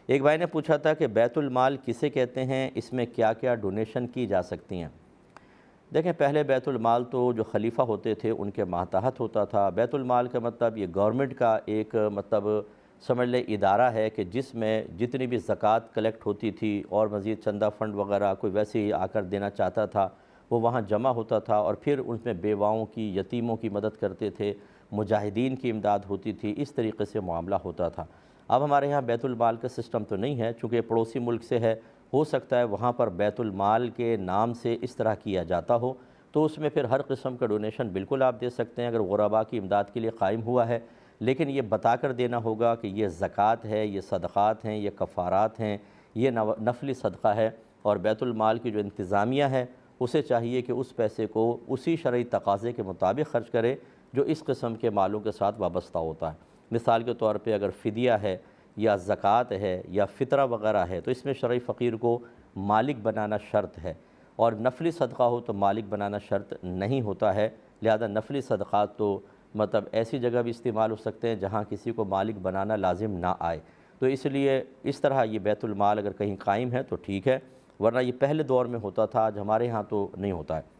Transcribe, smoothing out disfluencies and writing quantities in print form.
ایک بھائی نے پوچھا تھا کہ بیت المال کسے کہتے ہیں، اس میں کیا کیا ڈونیشن کی جا سکتی ہیں؟ دیکھیں، پہلے بیت المال تو جو خلیفہ ہوتے تھے ان کے ماتحت ہوتا تھا۔ بیت المال کا مطلب یہ گورنمنٹ کا ایک مطلب سمجھ لے ادارہ ہے کہ جس میں جتنی بھی زکوٰۃ کلیکٹ ہوتی تھی اور مزید چندہ فنڈ وغیرہ کوئی ویسے ہی آ کر دینا چاہتا تھا، وہ وہاں جمع ہوتا تھا اور پھر ان میں بیواؤں کی، یتیموں کی مدد کرتے تھے، مجاہدین کی امداد ہوتی تھی، اس طریقے سے معاملہ ہوتا تھا۔ اب ہمارے ہاں بیت المال کا سسٹم تو نہیں ہے، چونکہ پڑوسی ملک سے ہے، ہو سکتا ہے وہاں پر بیت المال کے نام سے اس طرح کیا جاتا ہو، تو اس میں پھر ہر قسم کا ڈونیشن بالکل آپ دے سکتے ہیں اگر غرباء کی امداد کے لیے قائم ہوا ہے، لیکن یہ بتا کر دینا ہوگا کہ یہ زکوٰۃ ہے، یہ صدقات ہیں، یہ کفارات ہیں، یہ نفلی صدقہ ہے، اور بیت المال کی جو انتظامیہ ہے اسے چاہیے کہ اس پیسے کو اسی شرعی تقاضے کے مطابق خرچ کرے جو اس قسم کے مالوں کے ساتھ وابستہ ہوتا ہے۔ مثال کے طور پہ اگر فدیہ ہے یا زکوٰۃ ہے یا فطرہ وغیرہ ہے تو اس میں شرعی فقیر کو مالک بنانا شرط ہے، اور نفلی صدقہ ہو تو مالک بنانا شرط نہیں ہوتا ہے، لہذا نفلی صدقات تو مطلب ایسی جگہ بھی استعمال ہو سکتے ہیں جہاں کسی کو مالک بنانا لازم نہ آئے، تو اس لیے اس طرح یہ بیت المال اگر کہیں قائم ہے تو ٹھیک ہے، ورنہ یہ پہلے دور میں ہوتا تھا، آج ہمارے ہاں تو نہیں ہوتا ہے۔